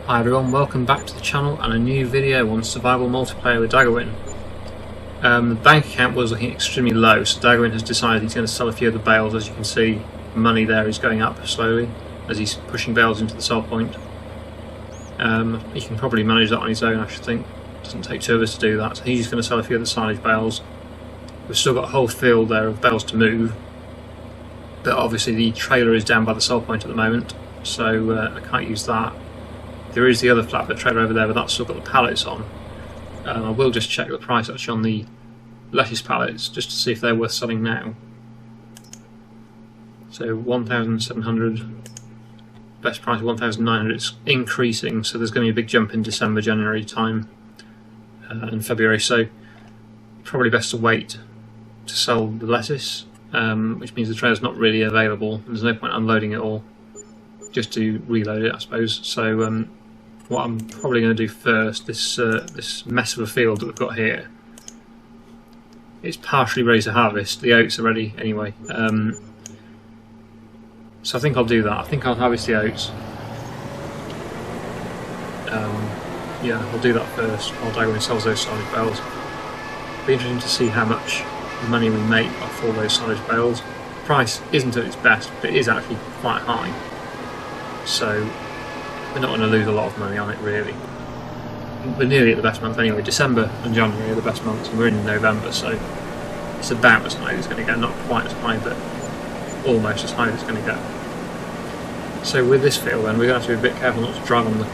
Hi everyone, welcome back to the channel and a new video on survival multiplayer with Daggerwin. The bank account was looking extremely low, so Daggerwin has decided he's going to sell a few of the bales. As you can see, money there is going up slowly as he's pushing bales into the sell point. He can probably manage that on his own, I should think. It doesn't take two of us to do that. So he's going to sell a few of the silage bales. We've still got a whole field there of bales to move, but obviously the trailer is down by the sell point at the moment, so I can't use that. There is the other flatbed trailer over there, but that's still got the pallets on. I will just check the price actually on the lettuce pallets just to see if they're worth selling now. So 1,700, best price 1,900. It's increasing, so there's going to be a big jump in December, January time and February, so probably best to wait to sell the lettuce, which means the trailer's not really available and there's no point unloading it all, just to reload it I suppose. So what I'm probably going to do first, this mess of a field that we've got here, it's partially ready to harvest. The oats are ready anyway, so I think I'll do that. I think I'll harvest the oats. Yeah, I'll do that first while Daggerwin sells those silage bales. It'll be interesting to see how much money we make off all those silage bales. The price isn't at its best, but it is actually quite high, so we're not going to lose a lot of money on it really. We're nearly at the best month anyway. December and January are the best months, and we're in November, so it's about as high as it's going to get. Not quite as high, but almost as high as it's going to get. So with this field then, we're going to have to be a bit careful not to drive on the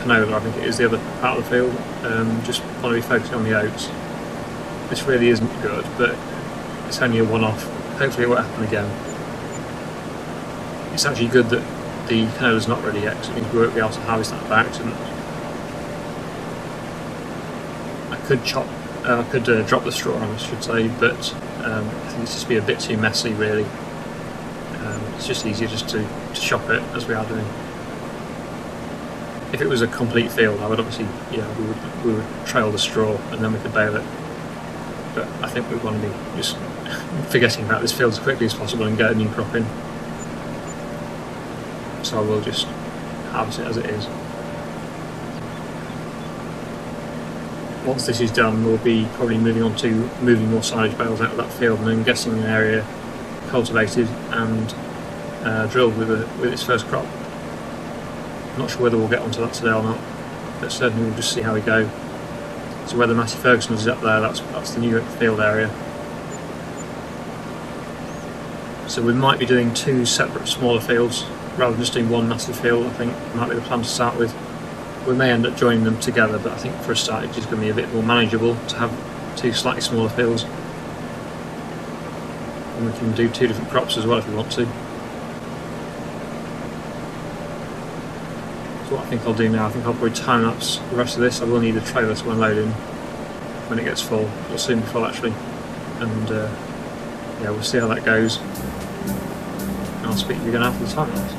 canola, I think it is, the other part of the field. Just want to be focusing on the oats. This really isn't good, but it's only a one-off. Hopefully it won't happen again. It's actually good that the canola's not ready yet, because it means we won't be able to harvest that by accident. I could drop the straw on, I should say, but I think it's just be a bit too messy really. It's just easier just to chop it as we are doing. If it was a complete field, I would obviously, we would trail the straw and then we could bale it. But I think we want to be just forgetting about this field as quickly as possible and get a new crop in. So I will just harvest it as it is. Once this is done, we'll be probably moving on to moving more silage bales out of that field, and then getting an area cultivated and drilled with its first crop. I'm not sure whether we'll get onto that today or not, but certainly we'll just see how we go. So where the Matty Ferguson is up there, that's the new field area. So we might be doing two separate smaller fields rather than just doing one massive field. I think might be the plan to start with. We may end up joining them together, but I think for a start it's just going to be a bit more manageable to have two slightly smaller fields. And we can do two different crops as well if we want to. So what I think I'll do now, I think I'll probably time-lapse the rest of this. I will need a trailer to unload in when it gets full. It'll soon be full actually. And yeah, we'll see how that goes. And I'll speak to you again after the time-lapse.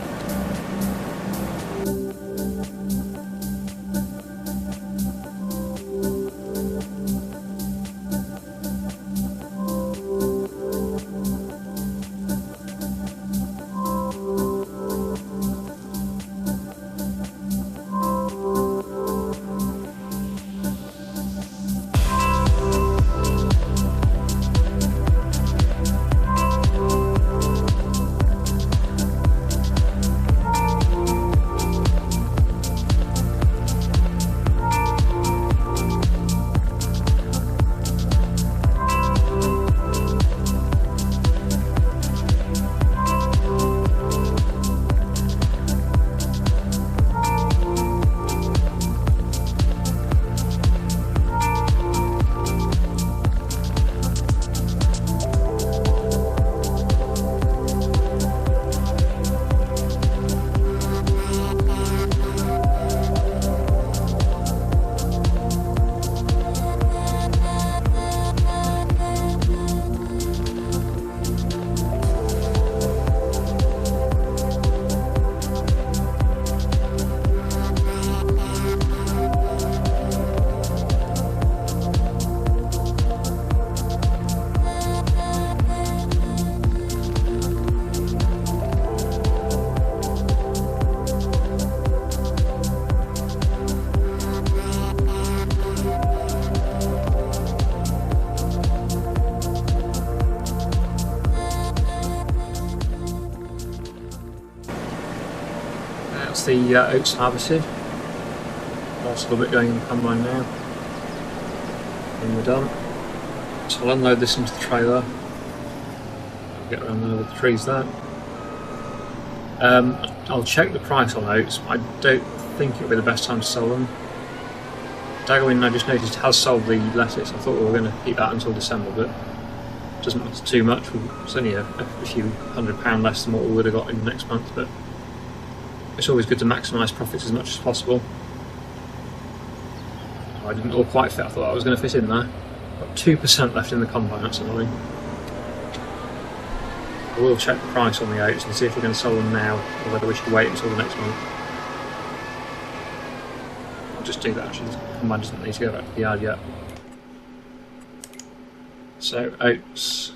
That's the oats harvested. Last little bit going in the combine now. And we're done. So I'll unload this into the trailer. I'll get around there with the trees there. I'll check the price on oats, but I don't think it'll be the best time to sell them. Daggerwin, I just noticed, has sold the lettuce. I thought we were going to keep that until December, but it doesn't matter too much. It's only a few £100 less than what we would have got in next month, but it's always good to maximise profits as much as possible. I didn't all quite fit. I thought I was going to fit in there. Got 2% left in the combine, that's annoying. I will check the price on the oats and see if we're going to sell them now or whether we should wait until the next month. I'll just do that actually, the combine doesn't need to go back to the yard yet. So oats,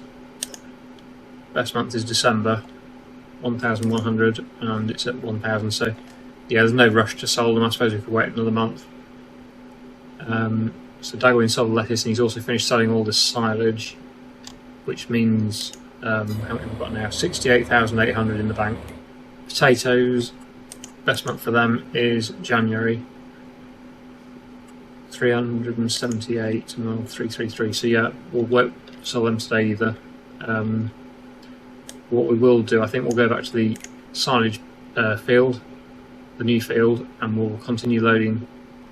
best month is December, 1,100 and it's at 1,000, so yeah, there's no rush to sell them. I suppose we could wait another month. So Daggerwin sold the lettuce and he's also finished selling all the silage, which means how many have we got now? 68,800 in the bank. Potatoes, best month for them is January, 378 and 333. So yeah, we won't sell them today either. What we will do, I think we'll go back to the silage field, the new field, and we'll continue loading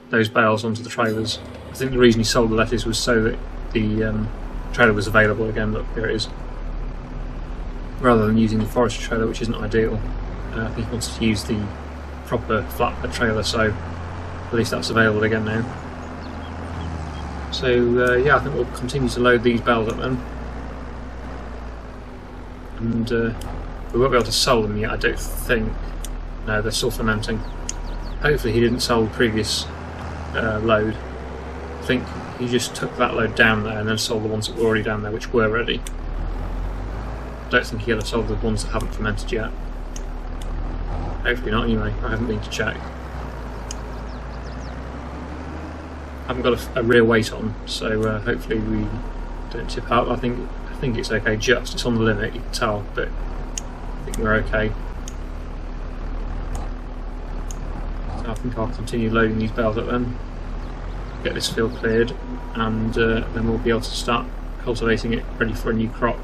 those bales onto the trailers. I think the reason he sold the lettuce was so that the trailer was available again. Look, here it is. Rather than using the forestry trailer, which isn't ideal, I think he wanted to use the proper flatbed trailer, so at least that's available again now. So yeah, I think we'll continue to load these bales up then, and we won't be able to sell them yet, I don't think. No, they're still fermenting. Hopefully he didn't sell the previous load. I think he just took that load down there and then sold the ones that were already down there, which were ready. I don't think he'll have sold the ones that haven't fermented yet. Hopefully not anyway, I haven't been to check. I haven't got a real weight on, so hopefully we don't tip out. I think it's okay, just it's on the limit, you can tell, but I think we're okay. So I think I'll continue loading these bales up then, get this field cleared, and then we'll be able to start cultivating it ready for a new crop.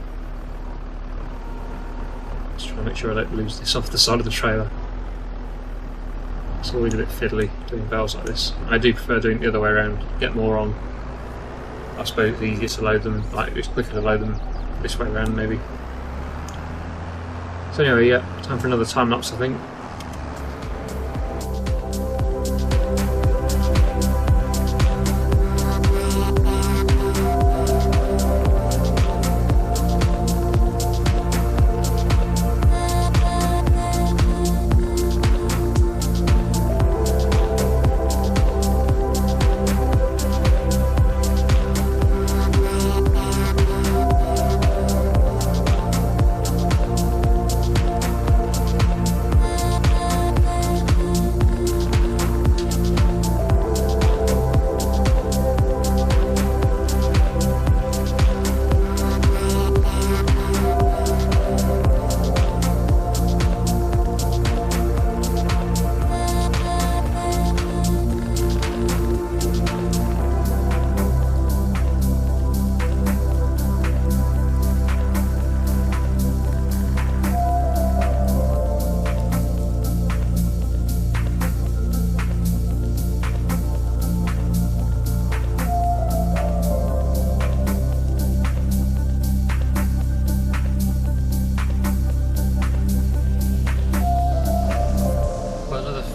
Just trying to make sure I don't lose this off the side of the trailer. It's always a bit fiddly doing bales like this. I do prefer doing it the other way around, get more on. I suppose it's easier to load them, like it's quicker to load them this way around maybe. So anyway, yeah, time for another time lapse I think.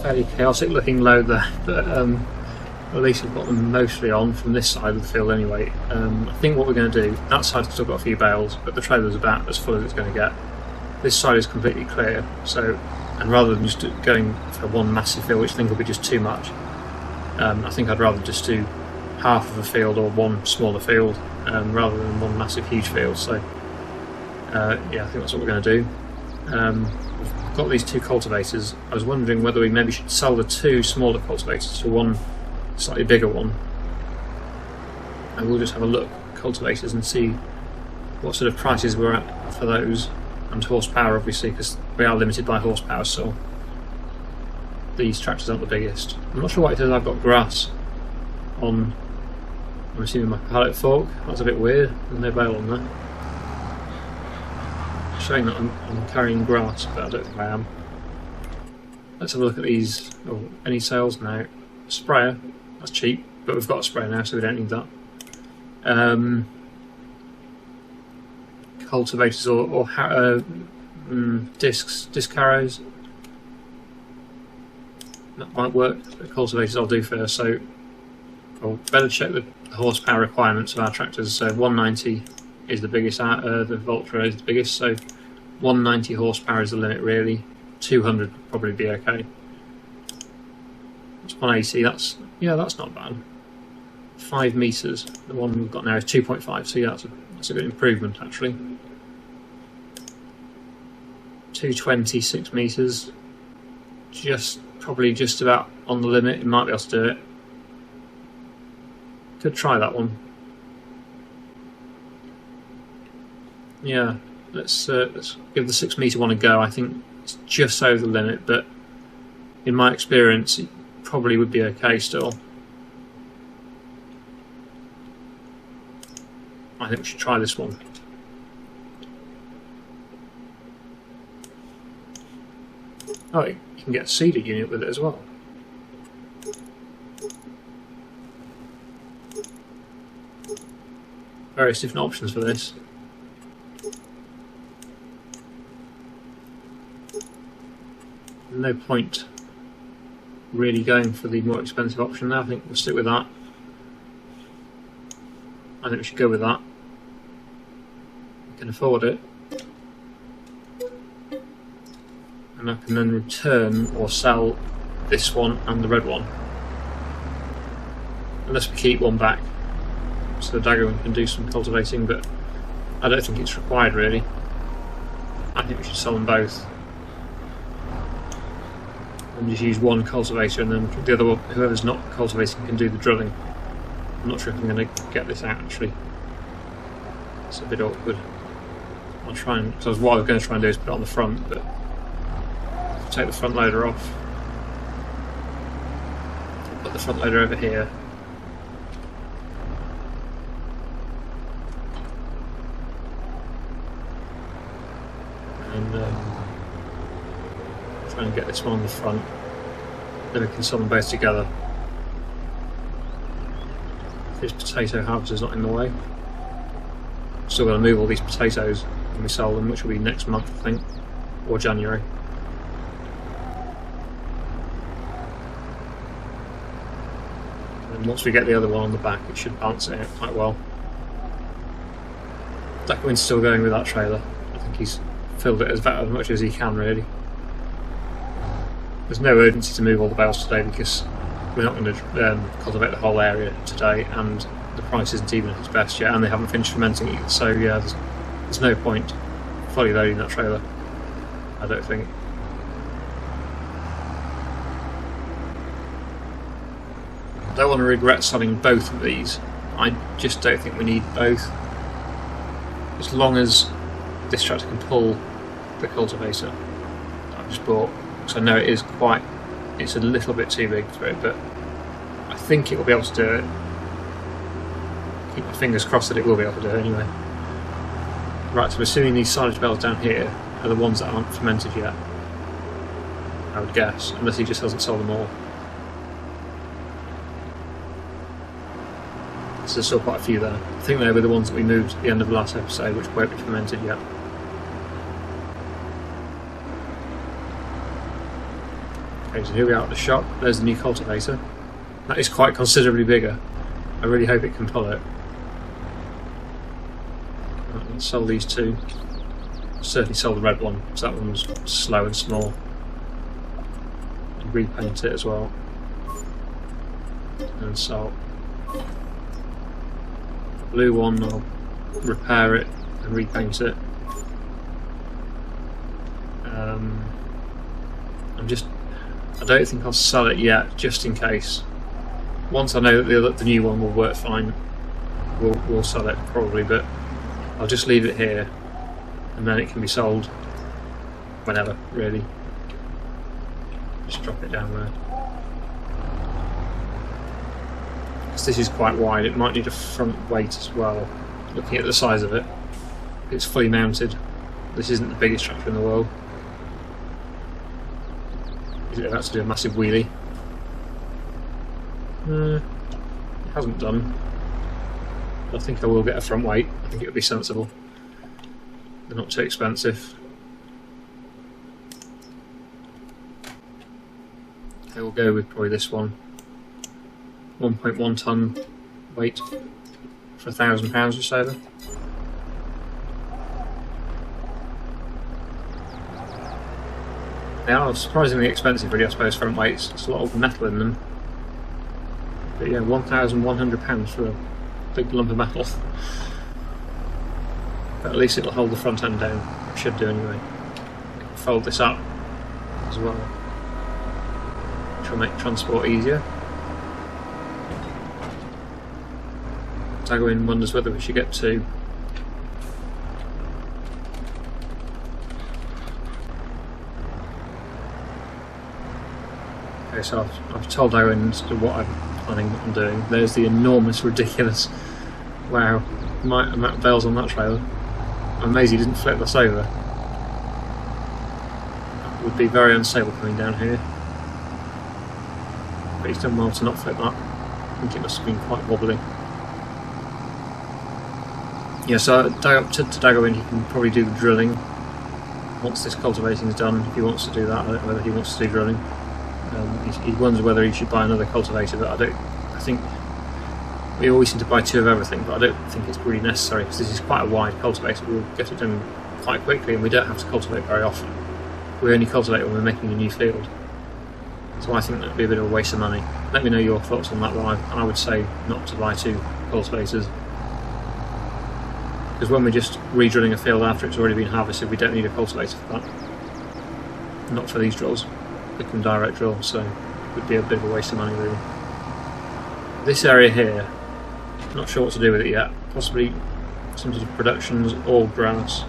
Fairly chaotic looking load there, but at least we've got them mostly on from this side of the field anyway. I think what we're going to do, that side's still got a few bales, but the trailer's about as full as it's going to get. This side is completely clear, so, and rather than just going for one massive field, which I think will be just too much, I think I'd rather just do half of a field or one smaller field rather than one massive huge field. So yeah, I think that's what we're going to do. We've got these two cultivators. I was wondering whether we maybe should sell the two smaller cultivators for one slightly bigger one, and we'll just have a look at cultivators and see what sort of prices we're at for those, and horsepower obviously, because we are limited by horsepower still. these tractors aren't the biggest. I'm not sure why it says I've got grass on, I'm assuming, my pallet fork. That's a bit weird, there's no bale on there. Showing that I'm carrying grass, but I don't think I am. Let's have a look at these. Oh, any sales now? Sprayer, that's cheap, but we've got a sprayer now, so we don't need that. Cultivators or disc harrows. That might work. The cultivators I'll do first, so I'll better check the horsepower requirements of our tractors. So 190 is the biggest, the Voltra is the biggest, so 190 horsepower is the limit really. 200 would probably be okay. That's 180, that's not bad. 5 metres, the one we've got now is 2.5, so yeah, that's a good improvement actually. 220, 6 metres, probably just about on the limit. It might be able to do it. Could try that one. Yeah, let's give the 6 metre one a go. I think it's just over the limit, but in my experience it probably would be okay still. I think we should try this one. Oh, you can get a seeder unit with it as well. Various different options for this. No point really going for the more expensive option now. I think we'll stick with that. I think we should go with that. We can afford it. And I can then return or sell this one and the red one. Unless we keep one back. So the Daggerwin can do some cultivating, but I don't think it's required really. I think we should sell them both. And just use one cultivator, and then the other one, whoever's not cultivating, can do the drilling. I'm not sure if I'm going to get this out actually. It's a bit awkward. I'll try and, because what I was going to try and do is put it on the front, but take the front loader off. Put the front loader over here. And try and get this one on the front. Then we can sell them both together. This potato harvester's not in the way. Still got to move all these potatoes when we sell them, which will be next month I think, or January. And once we get the other one on the back, it should balance it out quite well. Daggerwin's still going with that trailer. I think he's filled it as much as he can really. There's no urgency to move all the bales today because we're not going to cultivate the whole area today, and the price isn't even at its best yet, and they haven't finished fermenting it. So yeah, there's no point fully loading that trailer, I don't think. I don't want to regret selling both of these. I just don't think we need both. As long as this tractor can pull the cultivator that I've just bought, because I know it's a little bit too big for it, but I think it will be able to do it. Keep my fingers crossed that it will be able to do it anyway. Right, so I'm assuming these silage bales down here are the ones that aren't fermented yet, I would guess, unless he just hasn't sold them all. So there's still quite a few there. I think they were the ones that we moved at the end of the last episode, which won't be fermented yet. Okay, so here we are at the shop. There's the new cultivator. That is quite considerably bigger. I really hope it can pull it. Right, let's sell these two. Certainly sell the red one, because that one was slow and small. And repaint it as well. And sell the blue one, I'll repair it and repaint it. I don't think I'll sell it yet, just in case. Once I know that the new one will work fine, we'll sell it probably, but I'll just leave it here, and then it can be sold whenever, really. Just drop it down there. Because this is quite wide, it might need a front weight as well. Looking at the size of it, it's fully mounted. This isn't the biggest tractor in the world. Is it about to do a massive wheelie? It hasn't done. I think I will get a front weight. I think it would be sensible. They're not too expensive. I will go with probably this one. 1.1 ton weight for £1,000 just over. They are surprisingly expensive really, I suppose, front weights. There's a lot of metal in them. But yeah, £1,100 for a big lump of metal. But at least it'll hold the front end down. It should do anyway. I can fold this up as well, which will make transport easier. Daggerwin wonders whether we should get two. Okay, so I've told Daggerwin what I'm planning on doing. There's the enormous, ridiculous, wow, amount of bales on that trailer. I'm amazed he didn't flip this over. It would be very unstable coming down here. But he's done well to not flip that. I think it must have been quite wobbly. Yeah, so up to Daggerwin, he can probably do the drilling once this cultivating is done, if he wants to do that. I don't know whether he wants to do drilling. He wonders whether he should buy another cultivator, but I think we always seem to buy two of everything, but I don't think it's really necessary because this is quite a wide cultivator. We'll get it done quite quickly and we don't have to cultivate very often. We only cultivate when we're making a new field. So I think that would be a bit of a waste of money. Let me know your thoughts on that one. I would say not to buy two cultivators. Because when we're just re-drilling a field after it's already been harvested, we don't need a cultivator for that. Not for these drills. They can direct drill, so it would be a bit of a waste of money really. This area here, not sure what to do with it yet. Possibly some sort of productions or grass.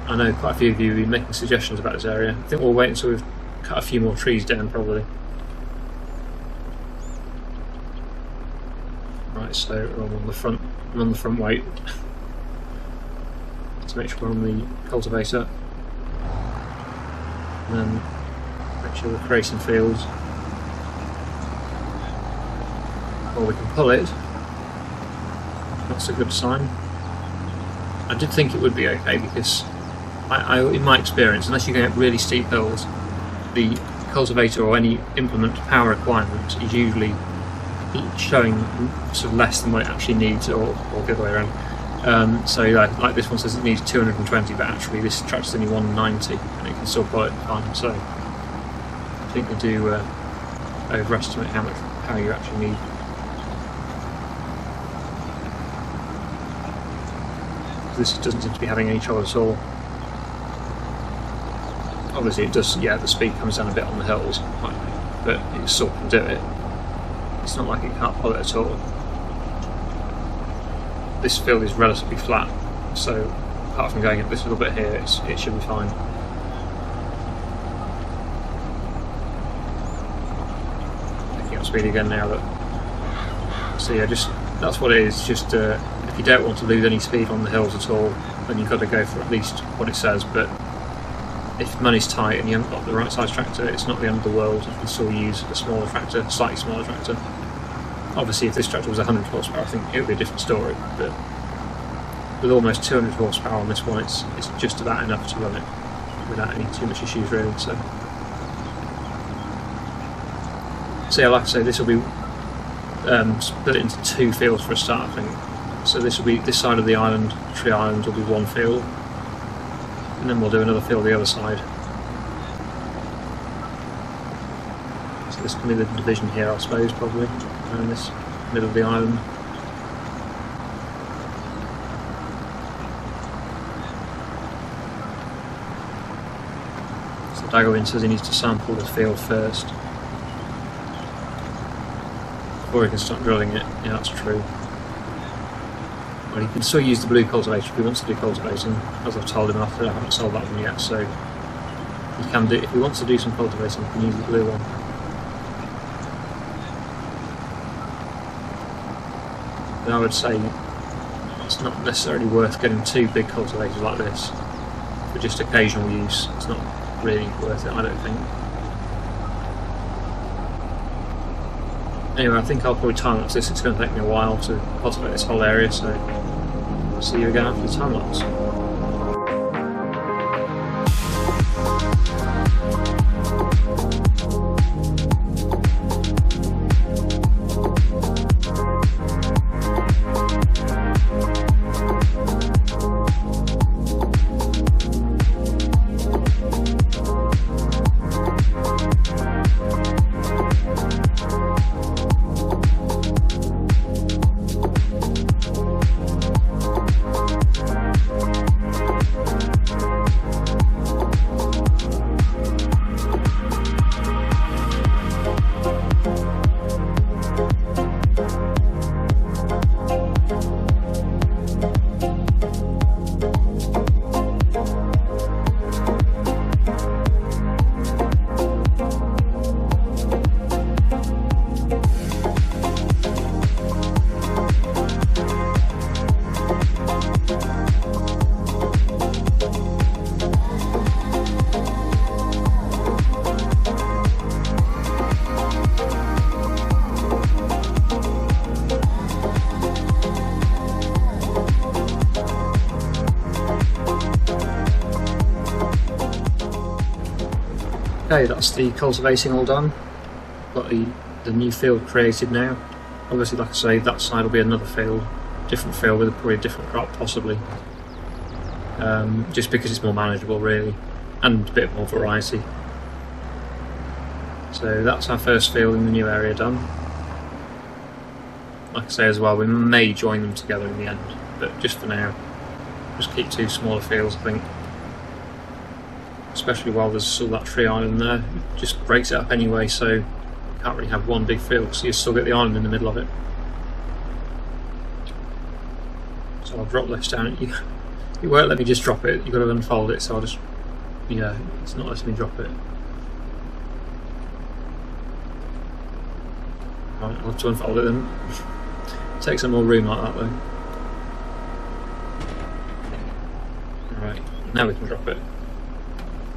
I know quite a few of you have been making suggestions about this area. I think we'll wait until we've cut a few more trees down probably. Right, so I'm on the front weight. To make sure we're on the cultivator. And then make sure we're creating fields. Or we can pull it. That's a good sign. I did think it would be okay because in my experience, unless you're going up really steep hills, the cultivator or any implement power requirement is usually showing sort of less than what it actually needs, or the other way around. So like this one says it needs 220, but actually this tractor's only 190 and it can still pull it fine. So I think they do overestimate how much power you actually need. This doesn't seem to be having any trouble at all. Obviously it does, yeah, the speed comes down a bit on the hills, but it still can do it. It's not like it can't pull it at all. This field is relatively flat, so apart from going up this little bit here, it should be fine. Picking up speed again now. So yeah, that's what it is. Just if you don't want to lose any speed on the hills at all, then you've got to go for at least what it says. But if money's tight and you haven't got the right size tractor, it's not the end of the world. You can still use a smaller tractor, slightly smaller tractor. Obviously if this tractor was 100 horsepower, I think it would be a different story, but with almost 200 horsepower on this one, it's just about enough to run it without any too much issues really. So yeah, like I say, this will be split into two fields for a start, I think. So this will be, this side of the island, Tree Island, will be one field, and then we'll do another field the other side. So this can be the division here, I suppose, probably, in this middle of the island. So Daggerwin says he needs to sample the field first before he can start drilling it. Yeah, that's true. Well, he can still use the blue cultivator if he wants to do cultivating, as I've told him after. I haven't sold that one yet, so You can do, if you want to do some cultivating, you can use the blue one. But I would say it's not necessarily worth getting 2 big cultivators like this for just occasional use. It's not really worth it, I don't think. Anyway, I think I'll probably time lapse this. It's going to take me a while to cultivate this whole area, so I'll see you again after the time lapse. Okay, that's the cultivating all done. Got the new field created now. Obviously, like I say, that side will be another field, different field with probably a different crop possibly. Just because it's more manageable really, and a bit more variety. So that's our first field in the new area done. Like I say as well, we may join them together in the end, but just for now, just keep 2 smaller fields I think. Especially while there's still that tree island there, it just breaks it up anyway, so you can't really have one big field, so you still get the island in the middle of it. So I'll drop this down. You won't let me just drop it, you've got to unfold it, so I'll just, yeah, it's not letting me drop it. Right, I'll have to unfold it then. Take some more room like that though. Alright, now we can drop it.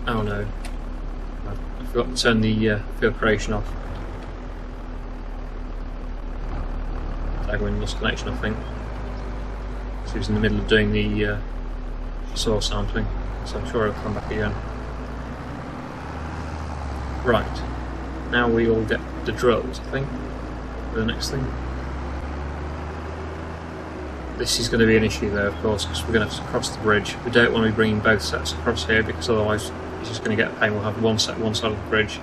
Oh no, I forgot to turn the field creation off. Daggerwin lost connection I think. So he was in the middle of doing the soil sampling, so I'm sure he'll come back again. Right, now we all get the drills I think, for the next thing. This is going to be an issue though, of course, because we're going to have to cross the bridge. We don't want to be bringing both sets across here, because otherwise it's just going to get a pain. We'll have one set one side of the bridge,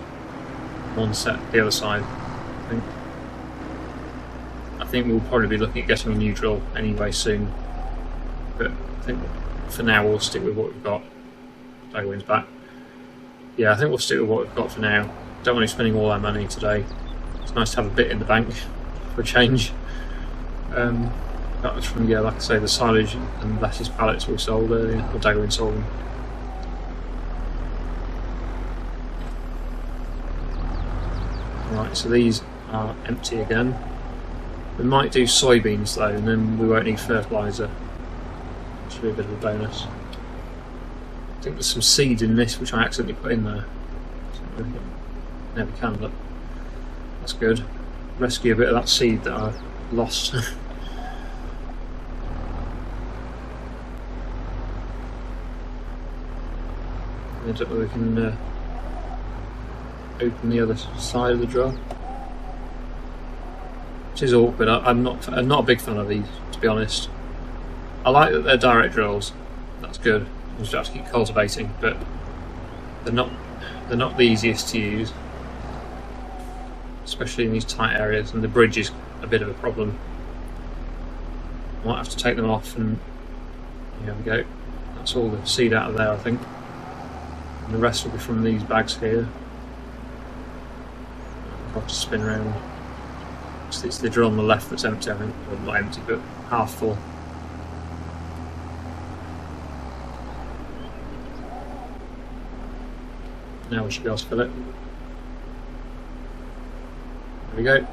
one set the other side. I think we'll probably be looking at getting a new drill anyway soon, but I think for now we'll stick with what we've got. Daggerwin's back. Yeah, I think we'll stick with what we've got for now. Don't want to be spending all our money today. It's nice to have a bit in the bank for a change. That was from, yeah, like I say, the silage and lettuce pallets we sold earlier, or Daggerwin sold them. Right, so these are empty again. We might do soybeans though, and then we won't need fertiliser. Which will be a bit of a bonus. I think there's some seed in this which I accidentally put in there. Never can, but that's good. Rescue a bit of that seed that I lost. I don't know if we can open the other side of the drill. Which is awkward. I'm not a big fan of these, to be honest. I like that they're direct drills. That's good. You just have to keep cultivating, but they're not the easiest to use, especially in these tight areas. And the bridge is a bit of a problem. Might have to take them off, and here we go. That's all the seed out of there, I think. And the rest will be from these bags here. I'll have to spin around. It's the drill on the left that's empty, I think. Well, not empty, but half full. Now we should be able to fill it. There we go.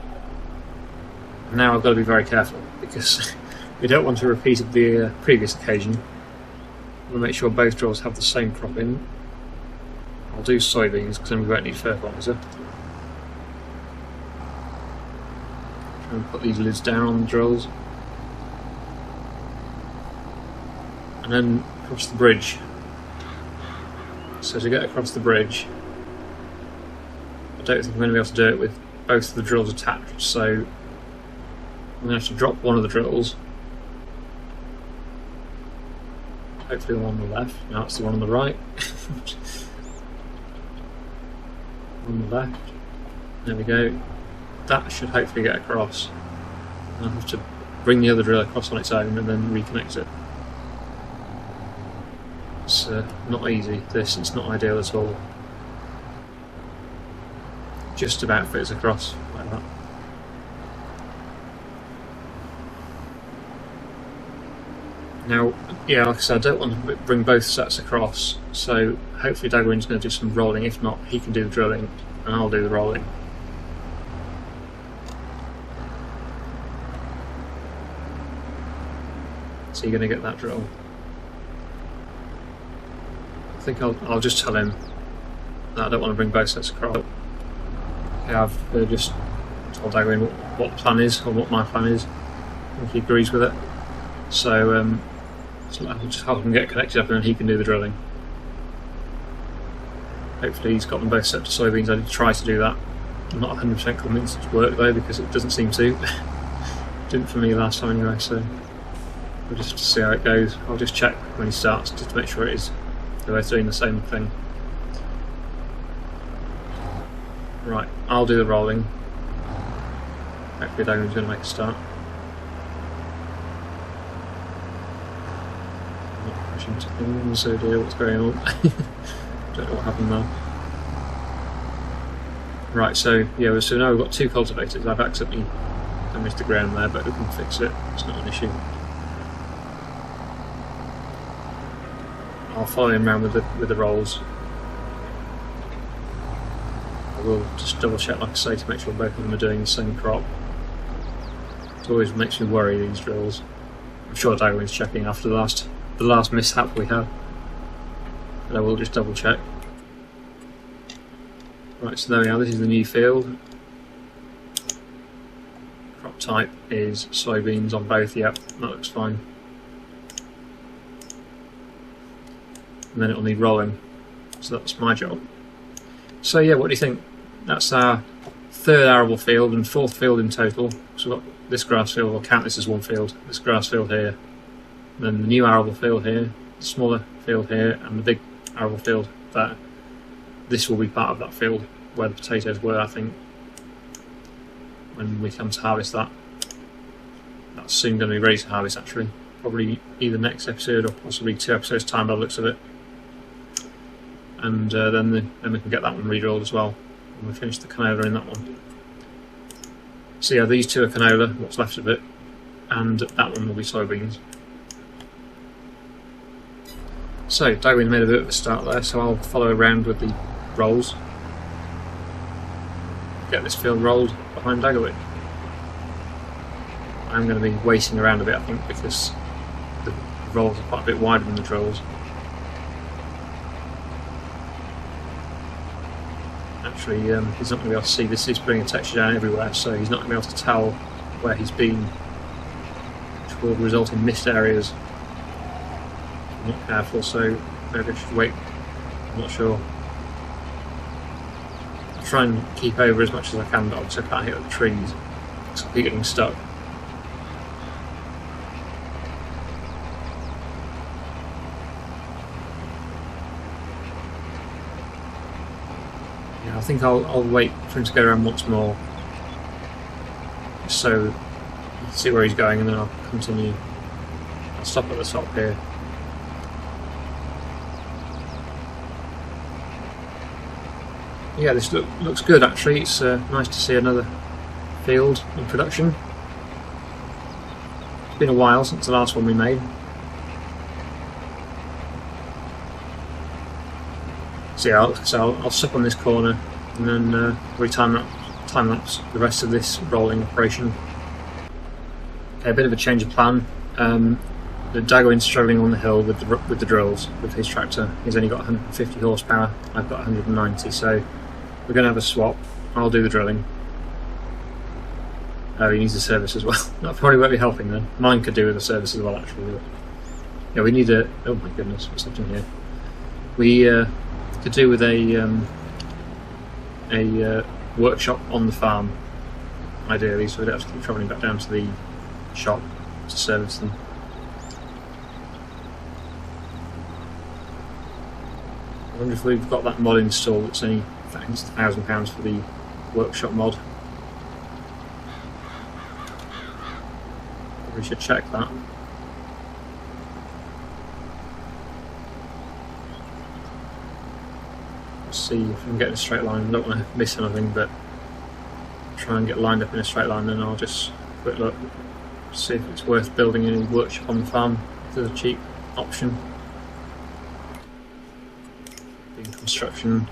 And now I've got to be very careful because we don't want to repeat of the previous occasion. I want to make sure both drills have the same crop in. I'll do soybeans because then we won't need fertiliser. Try and put these lids down on the drills. And then across the bridge. So to get across the bridge, I don't think I'm going to be able to do it with both of the drills attached, so I'm going to have to drop one of the drills. Hopefully the one on the left. Now it's the one on the right. On the left. There we go. That should hopefully get across. I'll have to bring the other drill across on its own and then reconnect it. It's not easy, this, it's not ideal at all. Just about fits across like that. Now, yeah, like I said, I don't want to bring both sets across, so hopefully Daggerwin's going to do some rolling. If not, he can do the drilling and I'll do the rolling. So you're going to get that drill. I think I'll just tell him that I don't want to bring both sets across. Okay, I've just told Daggerwin what the plan is, or what my plan is. I think he agrees with it. So I'll just help him get connected up and then he can do the drilling. Hopefully he's got them both set to soybeans. I did try to do that. I'm not 100% convinced it's worked though, because it doesn't seem to. Didn't for me last time anyway, so we'll just see how it goes. I'll just check when he starts just to make sure it is. They're both doing the same thing. Right, I'll do the rolling. Hopefully Daggerwin's going to make a start. I'm not crashing into things, oh dear, what's going on? Don't know what happened there. Right, so yeah, so now we've got two cultivators. I've accidentally damaged the ground there, but we can fix it, it's not an issue. I'll follow him around with the rolls. I will just double check, like I say, to make sure both of them are doing the same crop. It always makes me worry, these drills. I'm sure Daggerwin's checking after the last mishap we had. But I will just double check. Right, so there we are, this is the new field. Crop type is soybeans on both, yep, that looks fine. And then it'll need rolling, so that's my job. So yeah, what do you think? That's our third arable field and fourth field in total. So we've got this grass field, we'll count this as one field, this grass field here, and then the new arable field here, the smaller field here, and the big arable field there. This will be part of that field where the potatoes were, I think, when we come to harvest that. That's soon going to be ready to harvest, actually. Probably either next episode or possibly 2 episodes time by the looks of it. And then we can get that one re-drilled as well. And we'll finish the canola in that one. So yeah, these two are canola, what's left of it, and that one will be soybeans. So Daggerwin made a bit of a start there, so I'll follow around with the rolls. Get this field rolled behind Daggerwin. I'm going to be waiting around a bit, I think, because the rolls are quite a bit wider than the drills. Actually, he's not going to be able to see this. He's putting a texture down everywhere, so he's not going to be able to tell where he's been, which will result in missed areas. I'm not careful, so maybe I should wait. I'm not sure. I'll try and keep over as much as I can, but obviously I can't hit the trees, so I keep getting stuck. I think I'll wait for him to go around once more, so you can see where he's going, and then I'll continue. I'll stop at the top here. Yeah, this looks good actually. It's nice to see another field in production. It's been a while since the last one we made. So yeah, I'll stop on this corner and then time lapse the rest of this rolling operation. Okay, a bit of a change of plan. The Daggerwin's struggling on the hill with the drills with his tractor. He's only got 150 horsepower. I've got 190, so we're going to have a swap. I'll do the drilling. Oh, he needs a service as well. That probably won't be helping then. Mine could do with a service as well, actually. But yeah, we need a. Oh my goodness, what's happening here? We could do with a workshop on the farm, ideally, so we don't have to keep travelling back down to the shop to service them. I wonder if we've got that mod installed. It's only £1,000 for the workshop mod. We should check that. Let's see if we can get in a straight line. I don't want to miss anything, but try and get lined up in a straight line, then I'll just quick look, see if it's worth building any workshop on the farm. If there's a cheap option. Being construction.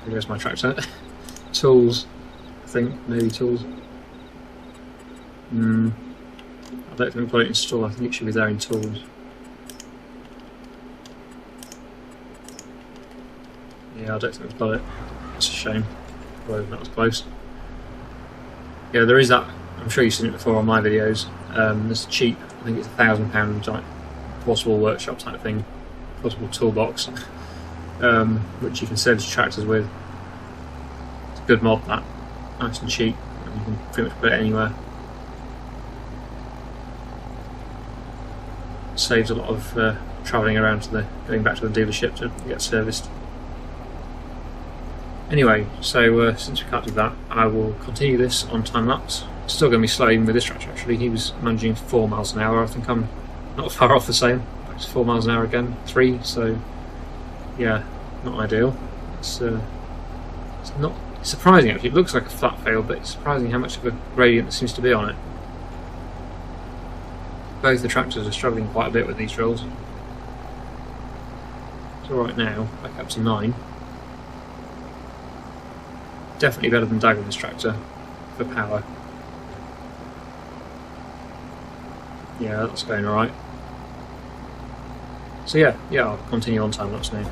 Here goes my tractor. Tools, I think, maybe tools. I don't think we've got it installed. I think it should be there in tools. Yeah, I don't think we've got it. That's a shame. Well, that was close. Yeah, there is that. I'm sure you've seen it before on my videos. There's cheap. I think it's £1,000 like portable workshop type thing, portable toolbox, which you can service your tractors with. It's a good mod, that. Nice and cheap. And you can pretty much put it anywhere. Saves a lot of travelling around to going back to the dealership to get serviced. Anyway, so since we can't do that, I will continue this on time lapse. Still going to be slow even with this tractor actually. He was managing 4 miles an hour. I think I'm not far off the same. It's 4 miles an hour again, 3. So yeah, not ideal. It's not it's surprising actually. It looks like a flat fail, but it's surprising how much of a gradient there seems to be on it. Both the tractors are struggling quite a bit with these drills. It's alright now, back up to 9. Definitely better than Daggerwin's tractor for power. Yeah, that's going alright. So yeah, I'll continue on time lapse now.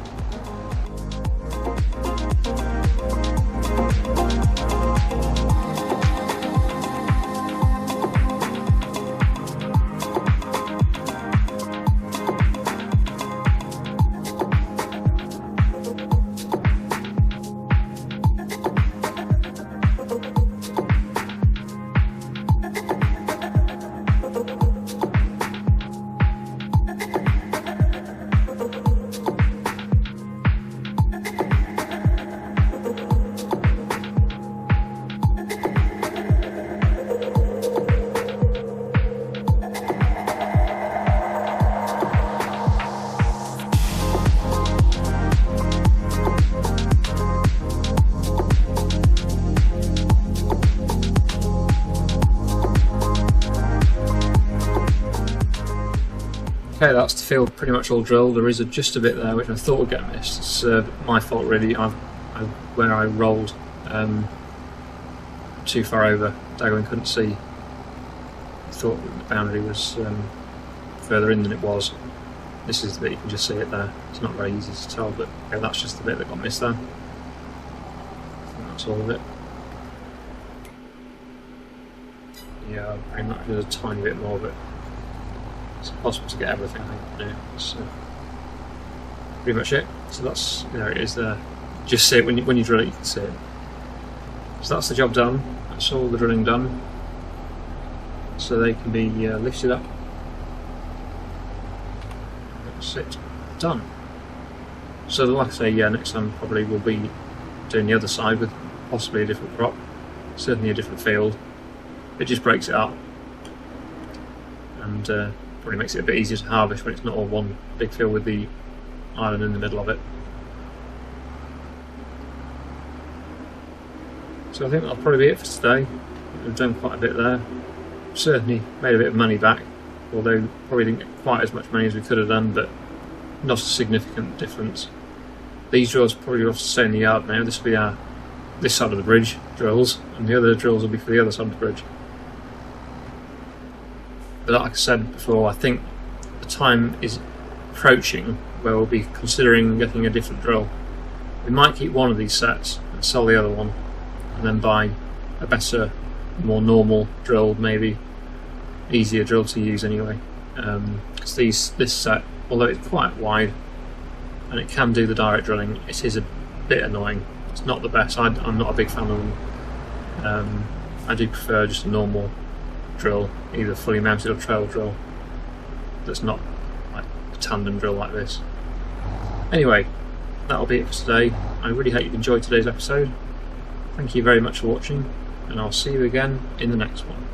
Okay, that's the field pretty much all drilled. There is just a bit there which I thought would get missed. It's my fault really. Where I rolled too far over, Daggerwin couldn't see. I thought the boundary was further in than it was. This is the bit, you can just see it there. It's not very easy to tell, but yeah, that's just the bit that got missed there. I think that's all of it. Yeah, pretty much there's a tiny bit more, but it's impossible to get everything, I think. Yeah, that's pretty much it. So that's, there it is there. Just see it when you drill it, you can see it. So that's the job done. That's all the drilling done. So they can be lifted up. That's it. Done. So like I say, yeah, next time probably we'll be doing the other side with possibly a different crop. Certainly a different field. It just breaks it up. And probably makes it a bit easier to harvest when it's not all one big field with the island in the middle of it. So I think that'll probably be it for today. We've done quite a bit there. Certainly made a bit of money back, although probably didn't get quite as much money as we could have done, but not a significant difference. these drills probably will have to stay in the yard now. This will be our this side of the bridge drills, and the other drills will be for the other side of the bridge. But like I said before, I think the time is approaching where we'll be considering getting a different drill. We might keep one of these sets and sell the other one, and then buy a better, more normal drill, maybe easier drill to use anyway. Because this set, although it's quite wide and it can do the direct drilling, it is a bit annoying. It's not the best. I'm not a big fan of them. I do prefer just a normal drill, either fully mounted or trail drill, that's not like a tandem drill like this. Anyway, that'll be it for today. I really hope you've enjoyed today's episode. Thank you very much for watching, and I'll see you again in the next one.